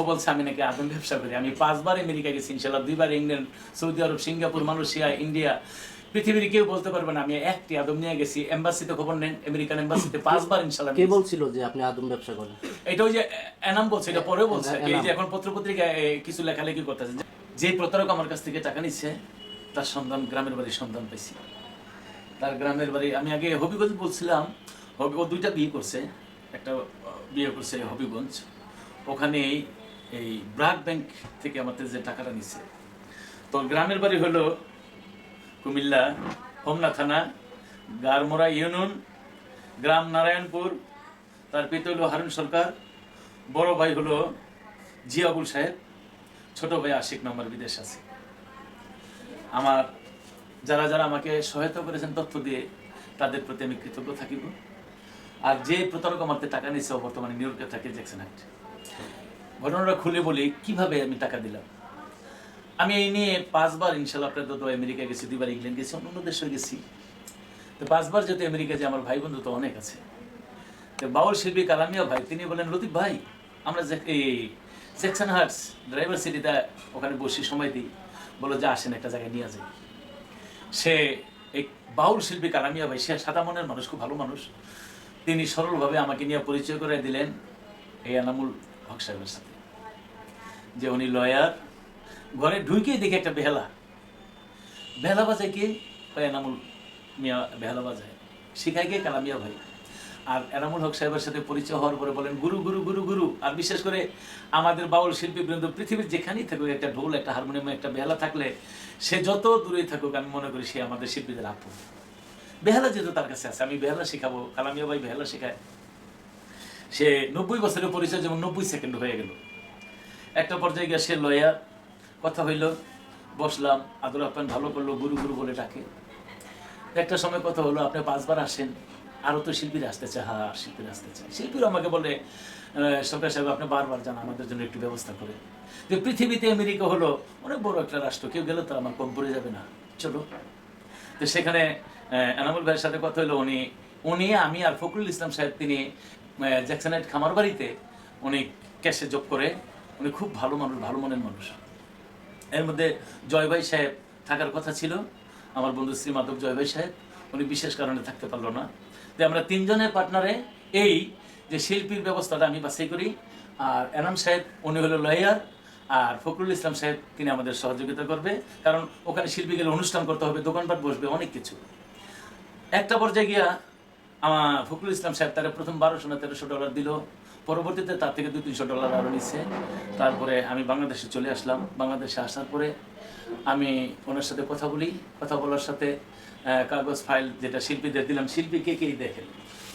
ও বলছে আমি নাকি আদম ব্যবসা করি। আমি 5 বার আমেরিকা গেছি ইনশাল্লাহ, 2 বার ইংল্যান্ড, সৌদি আরব, সিঙ্গাপুর, মালয়েশিয়া, ইন্ডিয়া। পৃথিবীর কেউ বলতে পারবে না আমি একটি আদম নিয়ে গেছি। এম্বাসিতে খবর নেন, আমেরিকান এম্বাসিতে 5 বার ইনশাল্লাহ। কে বলছিল যে আপনি আদম ব্যবসা করেন? এটা ওই যে এনাম বলছে, এটা পরে বলছে। এই যে এখন পত্রপত্রিকায় কিছু লেখালেখি করতেছে, যে প্রতারক আমার কাছ থেকে টাকা নিচ্ছে তার সন্ধান, গ্রামের বাড়ির সন্ধান পাইছি। তার গ্রামের বাড়ি, আমি আগে হবিগঞ্জ বলছিলাম, ও 2টা বিয়ে করছে। একটা বিয়ে করছে হবিগঞ্জ, ওখানে এই ব্রাক ব্যাংক থেকে আমাদের যে টাকাটা নিচ্ছে। তো গ্রামের বাড়ি হলো কুমিল্লা, হোমনা থানা, গারমোড়া ইউনিয়ন, গ্রাম নারায়ণপুর। তার পিতা হলো হারুন সরকার, বড় ভাই হলো জিয়াবুল সাহেব, ছোট ভাই আশিক নম্বর বিদেশ আছে। আমার যারা যারা আমাকে সহায়তা করেছেন তথ্য দিয়ে, তাদের প্রতি আমি কৃতজ্ঞ থাকিব। আর যে প্রতারক আমার টাকা নিচ্ছে, বর্তমানে নিউ ইয়র্কে থাকে, জ্যাকসন হাইট। ঘটনাটা খুলে বলি কিভাবে আমি টাকা দিলাম। আমি এই নিয়ে 5 বার ইনশাল্লাহ আপনাদের তো আমেরিকা গেছি, 2 বার ইংল্যান্ড গেছি, অন্য দেশে গেছি। তো 5 বার যেহেতু আমেরিকা যে আমার ভাই বন্ধু তো অনেক আছে। তো বাউল শিল্পী কালামিয়া ভাই, তিনি বলেন লতিফ ভাই আমরা এই জ্যাকসন হাইটস ড্রাইভার সিটিতে ওখানে বসে সময় দিই, বলো যে আসেন একটা জায়গায় নিয়ে যাই। সে এই বাউল শিল্পী কালামিয়া ভাই, সে সাদা মনের মানুষ, খুব ভালো মানুষ। তিনি সরলভাবে আমাকে নিয়ে পরিচয় করে দিলেন এই এনামুল হক সাহেবের সাথে, যে উনি লয়ার। ঘরে ঢুকেই দেখে একটা বেহালা বাজায় কে, এনামুল মিয়া বেহালা বাজায়, শিখায় কে কালামিয়া ভাই। আর এনামুল হক সাহেবের সাথে পরিচয় হওয়ার পরে বলেন গুরু গুরু গুরু গুরু। আর বিশেষ করে আমাদের বাউল শিল্পী বৃন্দ পৃথিবীর যেখানেই থাকুক, একটা ঢোল, একটা হারমোনিয়াম, একটা বেহালা থাকলে সে যত দূরেই থাকুক, আমি মনে করি সে আমাদের শিল্পীদের আপন। বেহালা যেহেতু তার কাছে আছে, আমি বেহালা শেখাবো, কালামিয়া ভাই বেহালা শেখায়। সে 90 বছরের পরিচয় যেমন 90 সেকেন্ড হয়ে গেল। একটা পর্যায়ে গিয়ে সে লয়ার, কথা হইল, বসলাম, আদর আপ্যায়ন ভালো করলো, গুরু গুরু বলে ডাকে। একটা সময় কথা হলো, আপনি 5 বার আসেন, আরও তো শিল্পীরা আসতে চায়। হ্যাঁ, শিল্পীরা আসতে চায়। শিল্পীরা আমাকে বলে সরকার সাহেব আপনি বারবার যান, আমাদের জন্য একটু ব্যবস্থা করে। যে পৃথিবীতে আমেরিকা হলো অনেক বড় একটা রাষ্ট্র, কেউ গেলে তো আমার কম পড়ে যাবে না, চলো। তো সেখানে এনামুল ভাইয়ের সাথে কথা হলো, উনি আমি আর ফখরুল ইসলাম সাহেব, তিনি জ্যাকসন হাইট খামার বাড়িতে উনি ক্যাশে জব করে। উনি খুব ভালো মানুষ, ভালো মনের মানুষ। এর মধ্যে জয় ভাই সাহেব থাকার কথা ছিল, আমার বন্ধু শ্রী মাধব জয় ভাই সাহেব, উনি বিশেষ কারণে থাকতে পারলো না। তো আমরা 3 জনের পার্টনারে এই যে শিল্পীর ব্যবস্থাটা আমি বাছাই করি। আর এনাম সাহেব উনি হলো লয়ার, আর ফখরুল ইসলাম সাহেব তিনি আমাদের সহযোগিতা করবে, কারণ ওখানে শিল্পী গেলে অনুষ্ঠান করতে হবে, দোকানপাট বসবে, অনেক কিছু। একটা পর্যায়ে গিয়া আমার ফখরুল ইসলাম সাহেব তারা প্রথম $1200 না $1300 দিল। পরবর্তীতে তার থেকে $200-300 আরও নিচ্ছে। তারপরে আমি বাংলাদেশে চলে আসলাম। বাংলাদেশে আসার পরে আমি ওনার সাথে কথা বলি, কথা বলার সাথে কাগজ ফাইল যেটা শিল্পীদের দিলাম, শিল্পী কে কে দেখেন।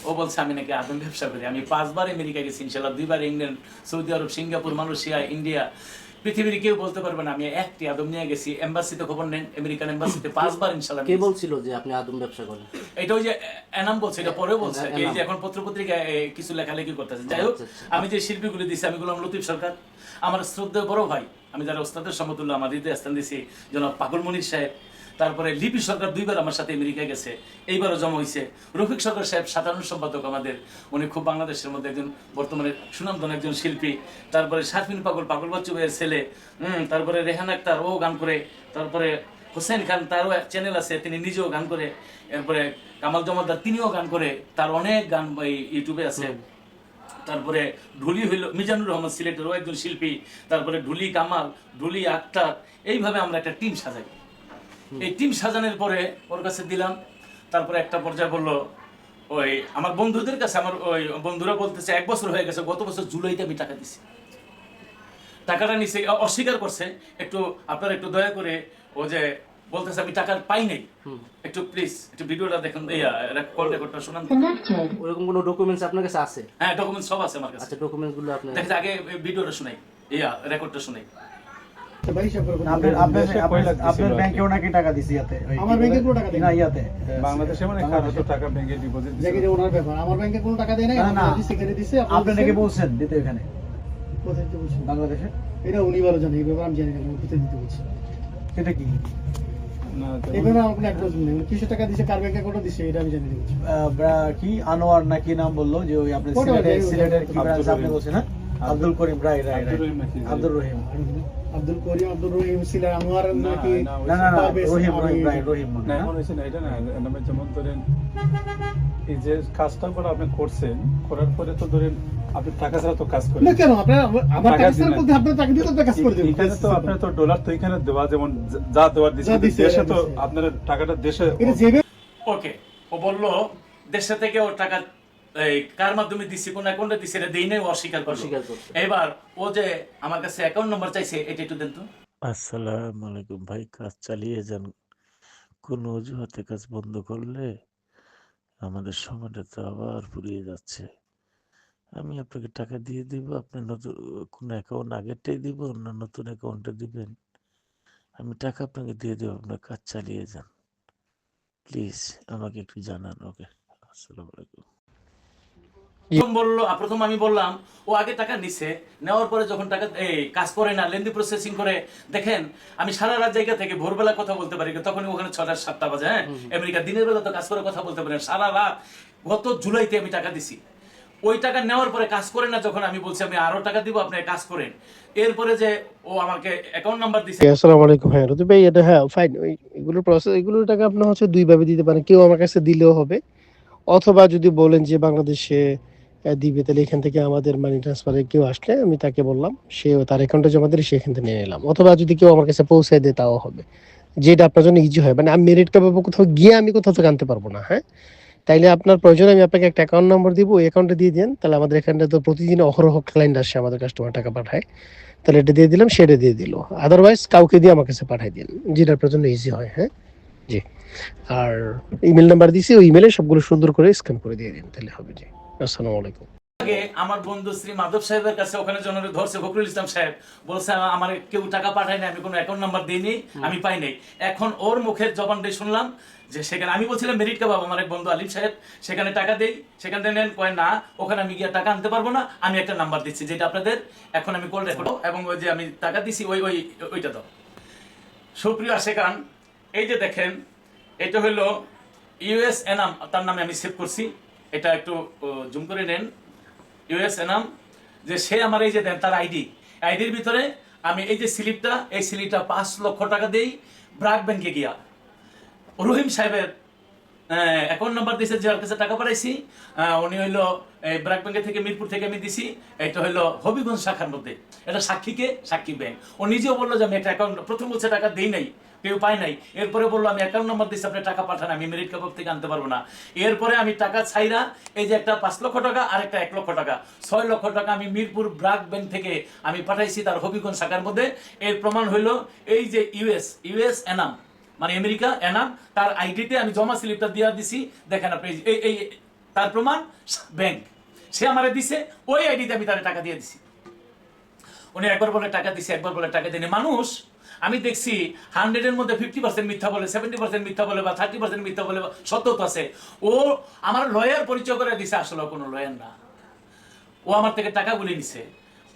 ও বলছে আমি নাকি আদম ব্যবসা করি। আমি 5 বার আমেরিকা গেছি ইনশাল্লাহ, 2 বার ইংল্যান্ড, সৌদি আরব, সিঙ্গাপুর, মালয়েশিয়া, ইন্ডিয়া। পৃথিবীর কেউ বলতে পারবে না আমি একটি আদম নিয়ে গেছি। এম্বাসিতে খবর নেন, আমেরিকান এম্বাসিতে 5 বার ইনশাল্লাহ। কে বলছিল যে আপনি আদম ব্যবসা করেন? এটা ওই যে এনাম বলছে, এটা পরে বলছে। এই যে এখন পত্রপত্রিকায় কিছু লেখালেখি করতেছে। যাই হোক, আমি যে শিল্পীগুলি দিছি, আমি বললাম লতিফ সরকার, আমার শ্রদ্ধেয় বড় ভাই, আমি যারা ওস্তাদের সমতুল্য, আমার হৃদয় স্থান দিছি, জনাব পাগল মনির সাহেব। তারপরে লিপি সরকার 2 বার আমার সাথে আমেরিকায় গেছে, এইবারও জমা হয়েছে। রফিক সরকার সাহেব সাধারণ সম্পাদক আমাদের, উনি খুব বাংলাদেশের মধ্যে একজন বর্তমানে সুনামধন্য একজন শিল্পী। তারপরে শারফিন পাগল, পাগল বাচ্চু ভাইয়ের ছেলে। তারপরে রেহান আক্তার, ও গান করে। তারপরে হোসেন খান, তারও চ্যানেল আছে, তিনি নিজেও গান করে। এরপরে কামাল জমাদার, তিনিও গান করে, তার অনেক গান ইউটিউবে আছে। তারপরে ঢুলি হইল মিজানুর রহমান সিলেটের, ও একজন শিল্পী। তারপরে ঢুলি কামাল, ঢুলি আক্তার, এইভাবে আমরা একটা টিম সাজাই। এই টিম সাজানোর পরে ওর কাছে দিলাম। তারপরে একটা পর্যায়ে বললো, ওই আমার বন্ধুদের কাছে, আমার ওই বন্ধুরা বলতেছে 1 বছর হয়ে গেছে, গত বছর জুলাইতে আমি টাকা দিছি। টাকাটা নিচে অস্বীকার করছে। একটু আপনারা একটু দয়া করে, ও যে বলতেছে আমি টাকা পাই নাই, একটু প্লিজ একটু ভিডিওটা দেখুন, কল রেকর্ডটা শোনান। ওরকম কোনো ডকুমেন্টস আপনার কাছে আছে? হ্যাঁ, ডকুমেন্টস সব আছে আমার কাছে। আচ্ছা, ডকুমেন্টস গুলো আপনি দেখেন, আগে ভিডিওটা শোনাই, রেকর্ডটা শোনাই। আপনার ব্যাংকে ওনাকে টাকা দিছি ইয়াতে, আমার ব্যাংকে কোনো টাকা দেয় না, ইয়াতে বাংলাদেশে, মানে কারো তো টাকা ব্যাংকে ডিপোজিট দিছে, যে ওনার ব্যাপার। আমার ব্যাংকে কোনো টাকা দেয় না, আমি সেখানে দিছে। আপনি নাকি বলছেন দিতে এখানে, কোথায় দিতে বলছেন? বাংলাদেশে। এটা উনি ভালো জানেন, এই ব্যাপার আমি জানি না কোথায় দিতে বলছে। এটা কি না, এই ব্যাপারে আমার কোনো একদম নেই। কিছু টাকা দিছে, কার ব্যাংকে কত দিছে এটা আমি জানি না। কি আনোয়ার নাকি নাম বললো, যে ওই আপনি সিলেটের কি ব্রাঞ্চ আপনি বলছেন? হ্যাঁ, আব্দুল করিম রাই রাই আব্দুর রহিম নাকি? আব্দুল রহিম আব্দুল করিম, আব্দুল রহিম ছিল আনোয়ার নাকি? না না না পারভেজ, রহিম আমি- রহিম রাই রহিম মনে না হয়। এমন হয়েছে না, এটা না, এর নামে যেমন ধরেন এই যে কাজটা করে আপনি করছেন, করার পরে তো ধরেন আপনি টাকা ছাড়া তো কাজ করেন না কেন আপনার আমার টাকা টাকা দিন স্যার না। বলতে আপনার টাকা দিয়ে তো আপনার কাজ করে দেব। এখানে তো আপনার তো ডলার তো এখানে দেওয়া, যেমন যা দেওয়ার দিচ্ছে, যা দিছে, দেশে যা তো দিছে। আপনার টাকাটা দেশে এটা যেভাবে ওকে, ও বললো দেশে থেকে ওর টাকা এই কার মাধ্যমে দিছি, কোন অ্যাকাউন্টে দিছি, এটা দেই নাই, ও অস্বীকার অস্বীকার করলো। করছে। এবার ও যে আমার কাছে অ্যাকাউন্ট নাম্বার চাইছে, এটা একটু দেন তো। আসসালামু আলাইকুম ভাই, কাজ চালিয়ে যান। কোনো অজুহাতে কাজ বন্ধ করলে আমাদের সময়টা তো আবার ফুরিয়ে যাচ্ছে। আমি আপনাকে টাকা দিয়ে দিব, আপনি নতুন কোনো অ্যাকাউন্ট আগেরটাই দিব না নতুন অ্যাকাউন্টে দিবেন? আমি টাকা আপনাকে দিয়ে দেবো, আপনার কাজ চালিয়ে যান। প্লিজ আমাকে একটু জানান। ওকে, আসসালামু আলাইকুম। প্রথম আমি বললাম ও আগে টাকা নিছে, নেওয়ার পরে যখন টাকা এই কাজ করে না, লেন্দি প্রসেসিং করে, দেখেন আমি সারা রাত জায়গা থেকে ভোরবেলা কথা বলতে পারি, তখন ওখানে 6টা-7টা বাজে। হ্যাঁ, আমেরিকা দিনের বেলা তো কাজ করে কথা বলতে পারেন, সারা রাত গত জুলাইতে আমি টাকা দিছি। ওই টাকা নেওয়ার পরে কাজ করে না, যখন আমি বলছি আমি আরো টাকা দিব, আপনি কাজ করেন, এরপরে যে ও আমাকে অ্যাকাউন্ট নাম্বার দিছে। আসসালামু আলাইকুম। হ্যাঁ রতি ভাই, এটা হ্যাঁ ফাইন, এগুলোর প্রসেস, এগুলোর টাকা আপনি হচ্ছে দুই ভাবে দিতে পারেন। কেউ আমার কাছে দিলেও হবে, অথবা যদি বলেন যে বাংলাদেশে দিবে, তাহলে এখান থেকে আমাদের মানি ট্রান্সফারে কেউ আসলে আমি তাকে বললাম, সে তার অ্যাকাউন্টে জমা দিলে সেখান থেকে নিয়ে নিলাম। অথবা যদি কেউ আমার কাছে পৌঁছে দেয় তাও হবে, যেটা আপনার জন্য ইজি হয়। মানে আমি মেরিট কাপ কোথাও গিয়ে আমি কোথাও থেকে আনতে পারবো না। হ্যাঁ, তাইলে আপনার প্রয়োজন আমি আপনাকে একটা অ্যাকাউন্ট নম্বর দিব, ওই অ্যাকাউন্টে দিয়ে দেন, তাহলে আমাদের এখানটা তো প্রতিদিন অহরহ ক্লায়েন্ট আসে, আমাদের কাস্টমার টাকা পাঠায়, তাহলে এটা দিয়ে দিলাম, সেটা দিয়ে দিল। আদারওয়াইজ কাউকে দিয়ে আমার কাছে পাঠিয়ে দিন, যেটা আপনার জন্য ইজি হয়। হ্যাঁ জি, আর ইমেল নাম্বার দিছি, ওই ইমেলে সবগুলো সুন্দর করে স্ক্যান করে দিয়ে দিন, তাহলে হবে। জি, আসসালামু আলাইকুম। আগে আমার বন্ধু শ্রী মাধব সাহেবের কাছে, ওখানে জনরে ধরছে ফখরুল ইসলাম সাহেব, বলছে আমার কেউ টাকা পাঠায় না, আমি কোনো অ্যাকাউন্ট নাম্বার দিইনি, আমি পাই নাই। এখন ওর মুখের জবানটাই শুনলাম যে সেখানে আমি বলছিলাম মেরিট কাবাব, আমার এক বন্ধু আলিফ সাহেব, সেখানে টাকা দেই, সেখান থেকে নেন, কয় না ওখানে আমি গিয়ে টাকা আনতে পারবো না, আমি একটা নাম্বার দিচ্ছি যেটা আপনাদের এখন আমি কল রেকর্ড, এবং ওই যে আমি টাকা দিছি ওইটা দাও। সুপ্রিয় আশেকান, এই যে দেখেন, এটা হলো ইউএস এনাম, তার নামে আমি সেভ করছি, এটা একটু জুম করে নেন। ইউএস এনাম, যে সে আমার এই যে দেন তার আইডির ভিতরে আমি এই যে স্লিপটা, এই স্লিপটা 5 লক্ষ টাকা দেই ব্রাক ব্যাংকে গিয়া। রহিম সাহেবের অ্যাকাউন্ট নাম্বার দিয়েছে, যার কাছে টাকা পাঠাইছি, উনি হইলো ব্রাক ব্যাংকে থেকে, মিরপুর থেকে আমি দিছি, এটা হইলো হবিগঞ্জ শাখার মধ্যে। এটা সাক্ষী ব্যাংক। ও নিজেও বললো যে আমি একটা অ্যাকাউন্ট, প্রথম বলছে টাকা দেই নাই, কেউ পাই নাই, এরপরে বললো আমি অ্যাকাউন্ট নাম্বার দিচ্ছি, আপনি টাকা পাঠান, আমি মেরিট কাবাব থেকে আনতে পারবো না। এরপরে আমি টাকা ছাইরা এই যে একটা 5 লক্ষ টাকা আর একটা 1 লক্ষ টাকা, 6 লক্ষ টাকা আমি মিরপুর ব্রাক ব্যাংক থেকে আমি পাঠাইছি তার হবিগঞ্জ শাখার মধ্যে। এর প্রমাণ হইলো এই যে ইউএস এনাম, মানে আমেরিকা এনাম, তার আইডিতে আমি জমা স্লিপটা দিয়ে দিছি, দেখেন আপনি এই তার প্রমাণ ব্যাংক, সে আমারে দিছে, ওই আইডিতে আমি তার টাকা দিয়ে দিছি। উনি একবার বলে টাকা দিছে, একবার বলে টাকা দেয়নি। মানুষ আমি দেখছি 100-এর মধ্যে 50% মিথ্যা বলে, 70% মিথ্যা বলে, বা 30% মিথ্যা বলে, বা সত্য তো আছে। ও আমার লয়ার পরিচয় করে দিছে, আসলে কোনো লয়ার না। ও আমার থেকে টাকাগুলি নিছে,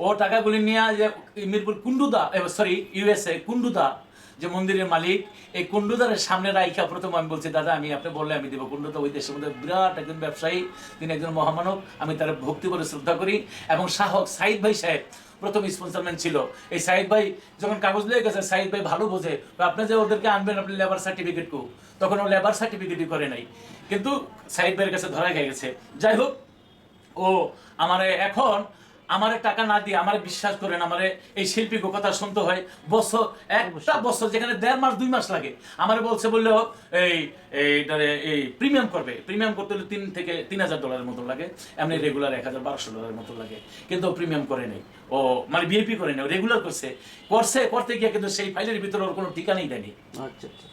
ও টাকাগুলি নিয়ে যে মিরপুর কুন্ডুদা, ইউএসএ কুন্ডুদা যে মন্দিরের মালিক, এই কুন্ডুদারের সামনে রাইখা প্রথম আমি বলছি, দাদা আমি, আপনি বললে আমি দেবো। কুন্ডুদা ওই দেশের মধ্যে বিরাট একজন ব্যবসায়ী, তিনি একজন মহামানব, আমি তার ভক্তি করে শ্রদ্ধা করি। এবং শাহক সাইদ ভাই সাহেব প্রথম স্পন্সরম্যান ছিল। এই সাইদ ভাই যখন কাগজ লেগে গেছে, সাইদ ভাই ভালো বোঝে, আপনি যে ওদেরকে আনবেন, আপনি লেবার সার্টিফিকেট কো, তখন ও লেবার সার্টিফিকেটই করে নাই, কিন্তু সাইদ ভাইয়ের কাছে ধরা খেয়ে গেছে। যাই হোক, ও আমারে এখন আমারে টাকা না দিয়ে, আমারে বিশ্বাস করেন, আমারে এই শিল্পী কথা শুনতে হয় একটা বছর, যেখানে 1.5 মাস 2 মাস লাগে। আমারে বলছে, বললেও এই প্রিমিয়াম করতে হলে $3,000 মতো লাগে, এমনি রেগুলার $1,1200 মতো লাগে, কিন্তু প্রিমিয়াম করে নেই, ও মানে ভিআইপি করে নেই, রেগুলার করতে গিয়ে কিন্তু সেই ফাইলের ভিতরে ওর কোনো ঠিকানাই দেয়নি। আচ্ছা আচ্ছা।